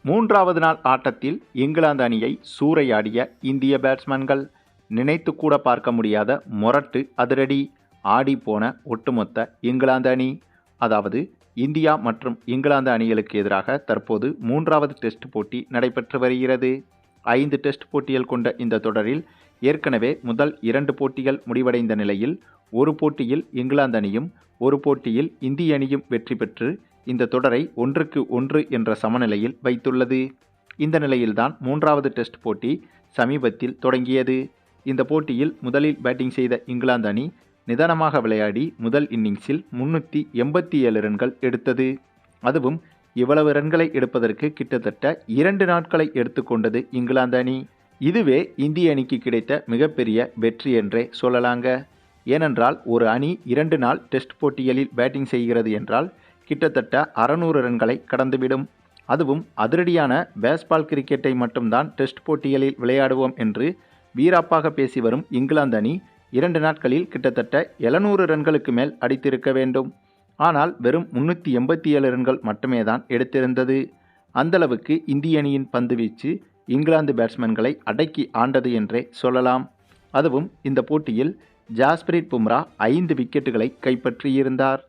மூன்றாவது நாள் ஆட்டத்தில் இங்கிலாந்து அணியை சூறையாடிய இந்திய பேட்ஸ்மேன்கள். நினைத்து கூட பார்க்க முடியாத மொரட்டு அதிரடி. ஆடிப்போன ஒட்டுமொத்த இங்கிலாந்து அணி. அதாவது இந்தியா மற்றும் இங்கிலாந்து அணிகளுக்கு எதிராக தற்போது மூன்றாவது டெஸ்ட் போட்டி நடைபெற்று வருகிறது. 5 டெஸ்ட் போட்டிகள் கொண்ட இந்த தொடரில் ஏற்கனவே முதல் 2 போட்டிகள் முடிவடைந்த நிலையில் ஒரு போட்டியில் இங்கிலாந்து அணியும் ஒரு போட்டியில் இந்திய அணியும் வெற்றி பெற்று இந்த தொடரை 1-1 என்ற சமநிலையில் வைத்துள்ளது. இந்த நிலையில்தான் மூன்றாவது டெஸ்ட் போட்டி சமீபத்தில் தொடங்கியது. இந்த போட்டியில் முதலில் பேட்டிங் செய்த இங்கிலாந்து அணி நிதானமாக விளையாடி முதல் இன்னிங்ஸில் 387 ரன்கள் எடுத்தது. அதுவும் இவ்வளவு ரன்களை எடுப்பதற்கு கிட்டத்தட்ட 2 நாட்களை எடுத்துக்கொண்டது இங்கிலாந்து அணி. இதுவே இந்திய அணிக்கு கிடைத்த மிகப்பெரிய வெற்றி என்றே சொல்லலாங்க. ஏனென்றால் ஒரு அணி 2 நாள் டெஸ்ட் போட்டிகளில் பேட்டிங் செய்கிறது என்றால் கிட்டத்தட்ட 600 ரன்களை கடந்துவிடும். அதுவும் அதிரடியான பேஸ்பால் கிரிக்கெட்டை மட்டும்தான் டெஸ்ட் போட்டிகளில் விளையாடுவோம் என்று வீராப்பாக பேசி வரும் இங்கிலாந்து அணி 2 நாட்களில் கிட்டத்தட்ட 700 ரன்களுக்கு மேல் அடித்திருக்க வேண்டும். ஆனால் வெறும் 387 ரன்கள் மட்டுமே தான் எடுத்திருந்தது. அந்தளவுக்கு இந்திய அணியின் பந்துவீச்சு இங்கிலாந்து பேட்ஸ்மேன்களை அடக்கி ஆண்டது என்றே சொல்லலாம். அதுவும் இந்த போட்டியில் ஜாஸ்பிரிட் பும்ரா 5 விக்கெட்டுகளை கைப்பற்றியிருந்தார்.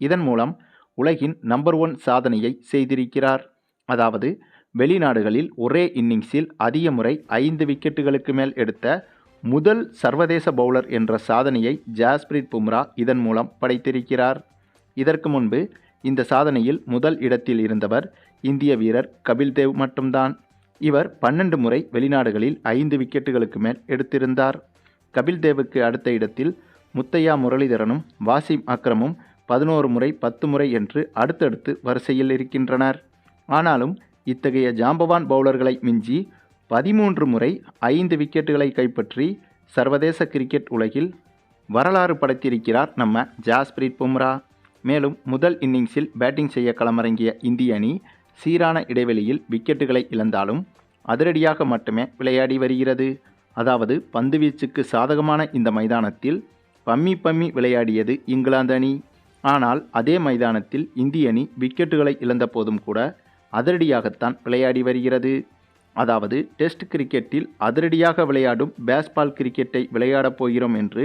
இதன் மூலம் உலகின் நம்பர் 1 சாதனையை செய்திருக்கிறார். அதாவது வெளிநாடுகளில் ஒரே இன்னிங்ஸில் அதிக முறை 5 விக்கெட்டுகளுக்கு மேல் எடுத்த முதல் சர்வதேச பவுலர் என்ற சாதனையை ஜாஸ்பிரிட் பும்ரா இதன் மூலம் படைத்திருக்கிறார். இதற்கு முன்பு இந்த சாதனையில் முதல் இடத்தில் இருந்தவர் இந்திய வீரர் கபில் தேவ் மட்டும்தான். இவர் 12 முறை வெளிநாடுகளில் 5 விக்கெட்டுகளுக்கு மேல் எடுத்திருந்தார். கபில் தேவுக்கு அடுத்த இடத்தில் முத்தையா முரளிதரனும் வாசிம் அக்ரமும் 11 முறை 10 முறை என்று அடுத்தடுத்து வரிசையில் இருக்கின்றனர். ஆனாலும் இத்தகைய ஜாம்பவான் பவுலர்களை மிஞ்சி 13 முறை 5 விக்கெட்டுகளை கைப்பற்றி சர்வதேச கிரிக்கெட் உலகில் வரலாறு படைத்திருக்கிறார் நம்ம ஜாஸ்பிரிட் பும்ரா. மேலும் முதல் இன்னிங்ஸில் பேட்டிங் செய்ய களமிறங்கிய இந்திய அணி சீரான இடைவெளியில் விக்கெட்டுகளை இழந்தாலும் அதிரடியாக மட்டுமே விளையாடி வருகிறது. அதாவது பந்துவீச்சுக்கு சாதகமான இந்த மைதானத்தில் பம்மி விளையாடியது இங்கிலாந்து அணி. ஆனால் அதே மைதானத்தில் இந்திய அணி விக்கெட்டுகளை இழந்த போதும் கூட அதிரடியாகத்தான் விளையாடி வருகிறது. அதாவது டெஸ்ட் கிரிக்கெட்டில் அதிரடியாக விளையாடும் பேஸ்பால் கிரிக்கெட்டை விளையாடப் போகிறோம் என்று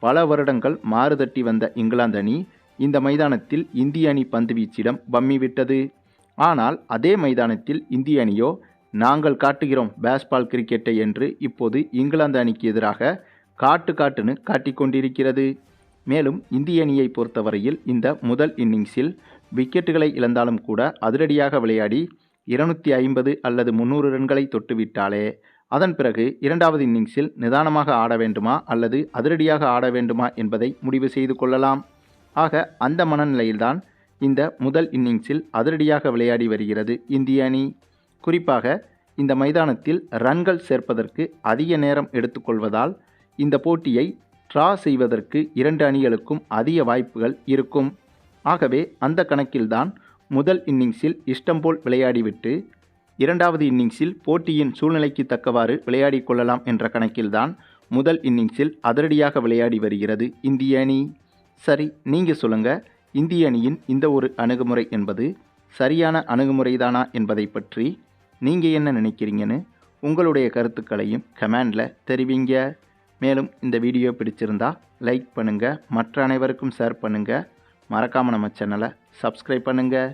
பல வருடங்கள் மாறுதட்டி வந்த இங்கிலாந்து அணி இந்த மைதானத்தில் இந்திய அணி பந்துவீச்சிடம் பம்மிவிட்டது. ஆனால் அதே மைதானத்தில் இந்திய அணியோ நாங்கள் காட்டுகிறோம் பேஸ்பால் கிரிக்கெட்டை என்று இப்போது இங்கிலாந்து அணிக்கு எதிராக காட்டுன்னு காட்டிக்கொண்டிருக்கிறது. மேலும் இந்திய அணியை பொறுத்தவரையில் இந்த முதல் இன்னிங்ஸில் விக்கெட்டுகளை இழந்தாலும் கூட அதிரடியாக விளையாடி 250 அல்லது 300 ரன்களை தொட்டுவிட்டாலே அதன் பிறகு இரண்டாவது இன்னிங்ஸில் நிதானமாக ஆட வேண்டுமா அல்லது அதிரடியாக ஆட வேண்டுமா என்பதை முடிவு செய்து கொள்ளலாம். ஆக அந்த மனநிலையில்தான் இந்த முதல் இன்னிங்ஸில் அதிரடியாக விளையாடி வருகிறது இந்திய அணி. குறிப்பாக இந்த மைதானத்தில் ரன்கள் சேர்ப்பதற்கு அதிக நேரம் எடுத்துக்கொள்வதால் இந்த போட்டியை ட்ரா செய்வதற்கு 2 அணிகளுக்கும் அதிக வாய்ப்புகள் இருக்கும். ஆகவே அந்த கணக்கில்தான் முதல் இன்னிங்ஸில் இஷ்டம் போல் விளையாடிவிட்டு இரண்டாவது இன்னிங்ஸில் போட்டியின் சூழ்நிலைக்கு தக்கவாறு விளையாடி கொள்ளலாம் என்ற கணக்கில்தான் முதல் இன்னிங்ஸில் அதிரடியாக விளையாடி வருகிறது இந்திய அணி. சரி, நீங்கள் சொல்லுங்கள், இந்திய அணியின் இந்த ஒரு அணுகுமுறை என்பது சரியான அணுகுமுறைதானா என்பதை பற்றி நீங்கள் என்ன நினைக்கிறீங்கன்னு உங்களுடைய கருத்துக்களையும் கமெண்டில் தெரிவிங்க. மேலும் இந்த வீடியோ பிடிச்சிருந்தா லைக் பண்ணுங்கள், மற்ற அனைவருக்கும் ஷேர் பண்ணுங்கள், மறக்காமல் நம்ம சேனலை சப்ஸ்கிரைப் பண்ணுங்கள்.